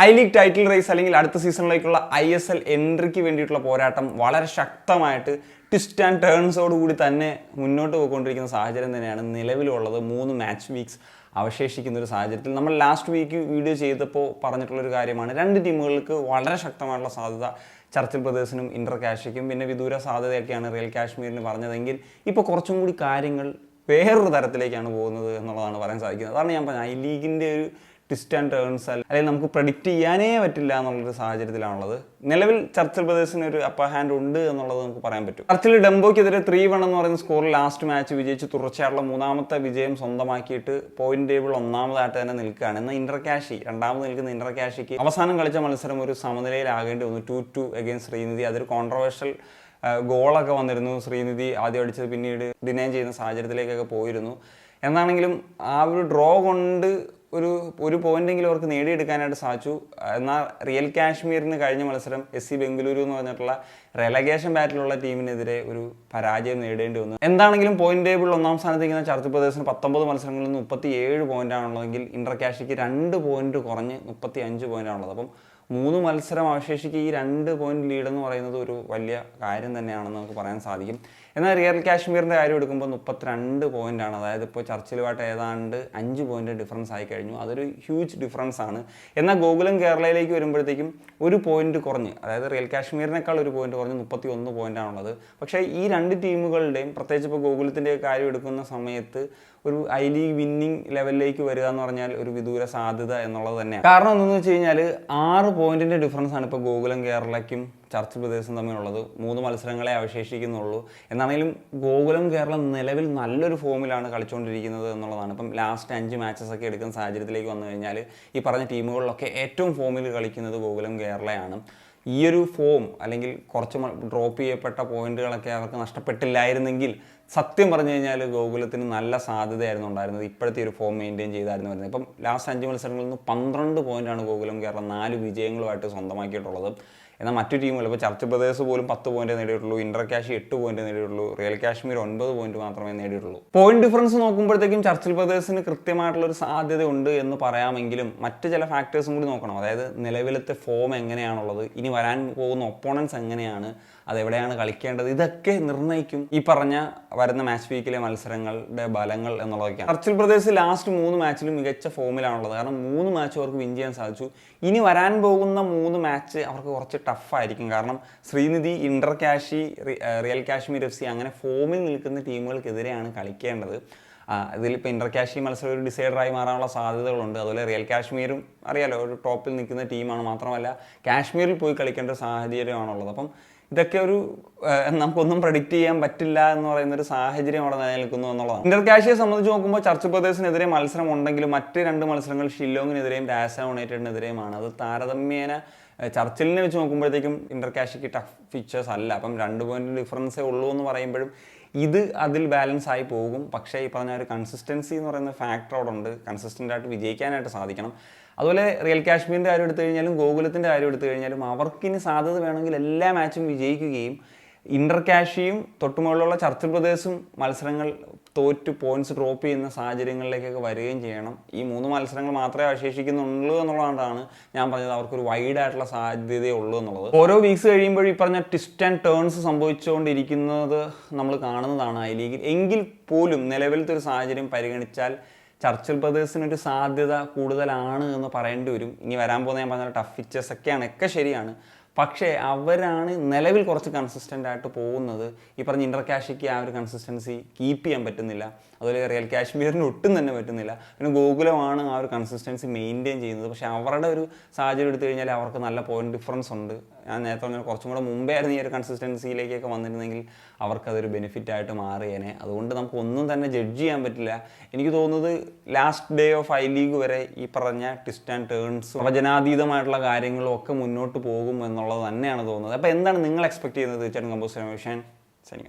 I league title raise അല്ലെങ്കിൽ അടുത്ത സീസണിലേക്കുള്ള ISL എൻട്രിക്ക് വേണ്ടിയിട്ടുള്ള പോരാട്ടം വളരെ ശക്തമായിട്ട് ട്വിസ്റ്റ് ആൻഡ് ടേൺസോടുകൂടി തന്നെ മുന്നോട്ട് പോയിക്കൊണ്ടിരിക്കുന്ന സാഹചര്യം തന്നെയാണ് നിലവിലുള്ളത്. 3 മാച്ച് വീക്സ് അവശേഷിക്കുന്ന ഒരു സാഹചര്യത്തിൽ നമ്മൾ ലാസ്റ്റ് വീക്ക് വീഡിയോ ചെയ്തപ്പോൾ പറഞ്ഞിട്ടുള്ളൊരു കാര്യമാണ് 2 ടീമുകൾക്ക് വളരെ ശക്തമായിട്ടുള്ള സാധ്യത ചർച്ചിൽ ബ്രദേഴ്സിനും ഇന്റർ കാഷിക്കും പിന്നെ വിദൂര സാധ്യതയൊക്കെയാണ് റിയൽ കാശ്മീരിന് പറഞ്ഞതെങ്കിൽ ഇപ്പോൾ കുറച്ചും കൂടി കാര്യങ്ങൾ വേറൊരു തരത്തിലേക്കാണ് പോകുന്നത് എന്നുള്ളതാണ് പറയാൻ സാധിക്കുന്നത്. അതാണ് ഞാൻ പറഞ്ഞത്, ഐ ലീഗിൻ്റെ ഒരു ട്വിസ്റ്റ് ആൻഡ് ടേൺസ് അല്ലെങ്കിൽ നമുക്ക് പ്രെഡിക്റ്റ് ചെയ്യാനേ പറ്റില്ല എന്നുള്ളൊരു സാഹചര്യത്തിലാണുള്ളത്. നിലവിൽ ചർച്ചിൽ ബ്രദേഴ്സിന് ഒരു അപ്പർ ഹാൻഡ് ഉണ്ട് എന്നുള്ളത് നമുക്ക് പറയാൻ പറ്റും. ചർച്ചിൽ ഡംബോയ്ക്കെതിരെ 3-1 എന്ന് പറയുന്ന സ്കോറിൽ ലാസ്റ്റ് മാച്ച് വിജയിച്ച് തുടർച്ചയായിട്ടുള്ള 3ാമത്തെ വിജയം സ്വന്തമാക്കിയിട്ട് പോയിന്റ് ടേബിൾ 1ാമതായിട്ട് തന്നെ നിൽക്കുകയാണ്. എന്നാൽ ഇന്റർ കാഷി 2ാമത് നിൽക്കുന്ന ഇന്റർ കാഷിക്ക് അവസാനം കളിച്ച മത്സരം ഒരു സമനിലയിലാകേണ്ടി വന്നു. 2-2 അഗെയിൻസ്റ്റ് ശ്രീനിധി. അതൊരു കോൺട്രവേഴ്ഷ്യൽ ഗോളൊക്കെ വന്നിരുന്നു. ശ്രീനിധി ആദ്യം അടിച്ചത് പിന്നീട് ഡിനൈ ചെയ്യുന്ന സാഹചര്യത്തിലേക്കൊക്കെ പോയിരുന്നു. എന്നാണെങ്കിലും ആ ഒരു ഡ്രോ കൊണ്ട് ഒരു പോയിന്റെങ്കിലും അവർക്ക് നേടിയെടുക്കാനായിട്ട് സാധിച്ചു. എന്നാൽ റിയൽ കാശ്മീരിന് കഴിഞ്ഞ മത്സരം SC ബംഗളൂരു എന്ന് പറഞ്ഞിട്ടുള്ള റെലഗേഷൻ ബാറ്റിലുള്ള ടീമിനെതിരെ ഒരു പരാജയം നേടേണ്ടി വന്നു. എന്താണെങ്കിലും പോയിന്റ് ടേബിൾ 1ാം സ്ഥാനത്ത് നിൽക്കുന്ന ചർച്ചിൽ ബ്രദേഴ്സിന് 19 മത്സരങ്ങളിൽ നിന്ന് 37 പോയിന്റാണുള്ളതെങ്കിൽ ഇന്റർ കാഷിക്ക് 2 പോയിന്റ് കുറഞ്ഞ് 35 പോയിന്റാണുള്ളത്. അപ്പം 3 മത്സരം അവശേഷിക്ക് ഈ 2 പോയിന്റ് ലീഡ് എന്ന് പറയുന്നത് ഒരു വലിയ കാര്യം തന്നെയാണെന്ന് നമുക്ക് പറയാൻ സാധിക്കും. എന്നാൽ റിയൽ കാശ്മീരിൻ്റെ കാര്യം എടുക്കുമ്പോൾ 32 പോയിന്റാണ്. അതായത് ഇപ്പോൾ ചർച്ചിലുമായിട്ട് ഏതാണ്ട് 5 പോയിന്റ് ഡിഫറൻസ് ആയി കഴിഞ്ഞു. അതൊരു ഹ്യൂജ് ഡിഫറൻസ് ആണ്. എന്നാൽ ഗോകുലം കേരളയിലേക്ക് വരുമ്പോഴത്തേക്കും 1 പോയിന്റ് കുറഞ്ഞ്, അതായത് റിയൽ കാശ്മീരിനേക്കാൾ 1 പോയിന്റ് കുറഞ്ഞ് 31 പോയിന്റാണുള്ളത്. പക്ഷേ ഈ 2 ടീമുകളുടെയും പ്രത്യേകിച്ച് ഇപ്പോൾ ഗോകുലത്തിൻ്റെ കാര്യം എടുക്കുന്ന സമയത്ത് ഒരു ഐ ലീഗ് വിന്നിങ് ലെവലിലേക്ക് വരിക എന്ന് പറഞ്ഞാൽ ഒരു വിദൂര സാധ്യത എന്നുള്ളത് തന്നെയാണ്. കാരണം എന്തെന്ന് വെച്ച് കഴിഞ്ഞാൽ 6 പോയിന്റിൻ്റെ ഡിഫറൻസ് ആണ് ഇപ്പോൾ ഗോകുലം കേരളയ്ക്കും ചർച്ചിൽ ബ്രദേഴ്സും തമ്മിലുള്ളത്. 3 മത്സരങ്ങളെ അവശേഷിക്കുന്നുള്ളൂ. എന്നാണെങ്കിലും ഗോകുലം കേരളം നിലവിൽ നല്ലൊരു ഫോമിലാണ് കളിച്ചുകൊണ്ടിരിക്കുന്നത് എന്നുള്ളതാണ്. ഇപ്പം ലാസ്റ്റ് 5 മാച്ചസ് ഒക്കെ എടുക്കുന്ന സാഹചര്യത്തിലേക്ക് വന്നു കഴിഞ്ഞാൽ ഈ പറഞ്ഞ ടീമുകളിലൊക്കെ ഏറ്റവും ഫോമിൽ കളിക്കുന്നത് ഗോകുലം കേരളയാണ്. ഈ ഒരു ഫോം അല്ലെങ്കിൽ കുറച്ച് ഡ്രോപ്പ് ചെയ്യപ്പെട്ട പോയിന്റുകളൊക്കെ അവർക്ക് നഷ്ടപ്പെട്ടില്ലായിരുന്നെങ്കിൽ സത്യം പറഞ്ഞു കഴിഞ്ഞാൽ ഗോകുലത്തിന് നല്ല സാധ്യതയായിരുന്നു ഉണ്ടായിരുന്നത്. ഇപ്പോഴത്തെ ഒരു ഫോം മെയിൻറ്റെയിൻ ചെയ്തായിരുന്നു വരുന്നത്. ഇപ്പം ലാസ്റ്റ് 5 മത്സരങ്ങളിൽ നിന്ന് 12 പോയിന്റാണ് ഗോകുലം കേരളം 4 വിജയങ്ങളുമായിട്ട് സ്വന്തമാക്കിയിട്ടുള്ളത്. എന്നാൽ മറ്റു ടീമുകൾ ഇപ്പോൾ ചർച്ചിൽ ബ്രദേഴ്സ് പോലും 10 പോയിന്റ് നേടിയിട്ടുള്ളൂ, ഇന്റർ കാഷി 8 പോയിന്റ് നേടിയിട്ടുള്ളൂ, റിയൽ കാശ്മീർ 9 പോയിന്റ് മാത്രമേ നേടിയിട്ടുള്ളൂ. പോയിന്റ് ഡിഫറൻസ് നോക്കുമ്പോഴത്തേക്കും ചർച്ചിൽ ബ്രദേഴ്സിന് കൃത്യമായിട്ടുള്ളൊരു സാധ്യത ഉണ്ട് എന്ന് പറയാമെങ്കിലും മറ്റ് ചില ഫാക്ടേഴ്സും കൂടി നോക്കണം. അതായത് നിലവിലത്തെ ഫോം എങ്ങനെയാണുള്ളത്, ഇനി വരാൻ പോകുന്ന ഒപ്പോണൻസ് എങ്ങനെയാണ്, അതെവിടെയാണ് കളിക്കേണ്ടത്, ഇതൊക്കെ നിർണ്ണയിക്കും ഈ പറഞ്ഞ വരുന്ന മാച്ച് വീക്കിലെ മത്സരങ്ങളുടെ ഫലങ്ങൾ എന്നുള്ളതൊക്കെയാണ്. ചർച്ചിൽ ബ്രദേഴ്സ് ലാസ്റ്റ് 3 മാച്ചിലും മികച്ച ഫോമിലാണുള്ളത്. കാരണം 3 മാച്ച് അവർക്ക് വിൻ ചെയ്യാൻ സാധിച്ചു. ഇനി വരാൻ പോകുന്ന 3 മാച്ച് അവർക്ക് കുറച്ച് ടഫായിരിക്കും. കാരണം Srinidhi, Inter cache, real Kashmir FC അങ്ങനെ ഫോമിൽ നിൽക്കുന്ന ടീമുകൾക്കെതിരെയാണ് കളിക്കേണ്ടത്. ഇതിലിപ്പോൾ ഇന്റർ കാഷി മത്സരം ഒരു ഡിസൈഡറായി മാറാനുള്ള സാധ്യതകളുണ്ട്. അതുപോലെ റിയൽ കാശ്മീരും അറിയാലോ ഒരു ടോപ്പിൽ നിൽക്കുന്ന ടീമാണ്. മാത്രമല്ല കാശ്മീരിൽ പോയി കളിക്കേണ്ട സാഹചര്യമാണുള്ളത്. അപ്പം ഇതൊക്കെ ഒരു നമുക്കൊന്നും പ്രഡിക്റ്റ് ചെയ്യാൻ പറ്റില്ല എന്ന് പറയുന്ന ഒരു സാഹചര്യം അവിടെ നിലനിൽക്കുന്നു എന്നുള്ളതാണ്. ഇന്റർ കാഷിയെ സംബന്ധിച്ച് നോക്കുമ്പോൾ ചർച്ചിൽ ബ്രദേഴ്സിനെതിരെ മത്സരം ഉണ്ടെങ്കിലും മറ്റ് 2 മത്സരങ്ങൾ ഷില്ലോങ്ങിനെതിരെയും രാജസ്ഥാൻ യുണൈറ്റഡിനെതിരെയുമാണ്. അത് താരതമ്യേന ചർച്ചിലിനെ വെച്ച് നോക്കുമ്പോഴത്തേക്കും ഇന്റർ കാഷിക്ക് ടഫ് ഫീച്ചേഴ്സ് അല്ല. അപ്പം 2 പോയിന്റ് ഡിഫറൻസേ ഉള്ളൂ എന്ന് പറയുമ്പോഴും ഇത് അതിൽ ബാലൻസ് ആയി പോകും. പക്ഷേ ഈ പറഞ്ഞ ഒരു കൺസിസ്റ്റൻസി എന്ന് പറയുന്ന ഫാക്ടർ അവിടെ ഉണ്ട്. കൺസിസ്റ്റൻ്റ് ആയിട്ട് വിജയിക്കാനായിട്ട് സാധിക്കണം. അതുപോലെ റിയൽ കാശ്മീരിൻ്റെ കാര്യം എടുത്തു കഴിഞ്ഞാലും ഗോകുലത്തിൻ്റെ കാര്യം എടുത്തു കഴിഞ്ഞാലും അവർക്കിനി സാധ്യത വേണമെങ്കിൽ എല്ലാ മാച്ചും വിജയിക്കുകയും ഇന്റർ കാഷിയും തൊട്ടുമുകളിലുള്ള ചർച്ചിൽ ബ്രദേഴ്സും മത്സരങ്ങൾ തോറ്റ് പോയിന്റ്സ് ഡ്രോപ്പ് ചെയ്യുന്ന സാഹചര്യങ്ങളിലേക്കൊക്കെ വരികയും ചെയ്യണം. ഈ 3 മത്സരങ്ങൾ മാത്രമേ അവശേഷിക്കുന്നുള്ളൂ എന്നുള്ളതാണ് ഞാൻ പറഞ്ഞത്. അവർക്കൊരു വൈഡ് ആയിട്ടുള്ള സാധ്യതയേ ഉള്ളൂ എന്നുള്ളത്. ഓരോ വീക്സ് കഴിയുമ്പോഴും ഈ പറഞ്ഞ ട്വിസ്റ്റ് ആൻഡ് ടേൺസ് സംഭവിച്ചുകൊണ്ടിരിക്കുന്നത് നമ്മൾ കാണുന്നതാണ് ഐ ലീഗിൽ. എങ്കിൽ പോലും നിലവിലത്തെ ഒരു സാഹചര്യം പരിഗണിച്ചാൽ ചർച്ചിൽ ബ്രദേഴ്സിനൊരു സാധ്യത കൂടുതലാണ് എന്ന് പറയേണ്ടി വരും. ഇനി വരാൻ പോകുന്ന ഞാൻ പറഞ്ഞ ടഫ് ഫിച്ചേഴ്സ് ഒക്കെ ശരിയാണ്. പക്ഷേ അവരാണ് നിലവിൽ കുറച്ച് കൺസിസ്റ്റൻ്റ് ആയിട്ട് പോകുന്നത്. ഈ പറഞ്ഞ ഇന്റർ കാഷിക്ക് ആ ഒരു കൺസിസ്റ്റൻസി കീപ്പ് ചെയ്യാൻ പറ്റുന്നില്ല. അതുപോലെ റിയൽ കാശ്മീരിന് ഒട്ടും തന്നെ പറ്റുന്നില്ല. പിന്നെ ഗോകുലമാണ് ആ ഒരു കൺസിസ്റ്റൻസി മെയിൻറ്റെയിൻ ചെയ്യുന്നത്. പക്ഷേ അവരുടെ ഒരു സാഹചര്യം എടുത്തു കഴിഞ്ഞാൽ അവർക്ക് നല്ല പോയിന്റ് ഡിഫറൻസ് ഉണ്ട്. ഞാൻ നേരത്തെ പറഞ്ഞാൽ കുറച്ചും കൂടെ മുമ്പേ ആയിരുന്നു ഈ ഒരു കൺസിസ്റ്റൻസിയിലേക്കൊക്കെ വന്നിരുന്നെങ്കിൽ അവർക്കതൊരു ബെനിഫിറ്റ് ആയിട്ട് മാറിയേനെ. അതുകൊണ്ട് നമുക്ക് ഒന്നും തന്നെ ജഡ്ജ് ചെയ്യാൻ പറ്റില്ല. എനിക്ക് തോന്നുന്നത് last day of I league വരെ ഈ പറഞ്ഞ ട്വിസ്റ്റ് ആൻഡ് ടേൺസും പ്രവചനാതീതമായിട്ടുള്ള കാര്യങ്ങളും ഒക്കെ മുന്നോട്ട് പോകും എന്നുള്ളത് തന്നെയാണ് തോന്നുന്നത്. അപ്പോൾ എന്താണ് നിങ്ങൾ എക്സ്പെക്ട് ചെയ്യുന്നത്? തീർച്ചയായിട്ടും കമ്പോസ് സൈനിങ് ഓഫ്.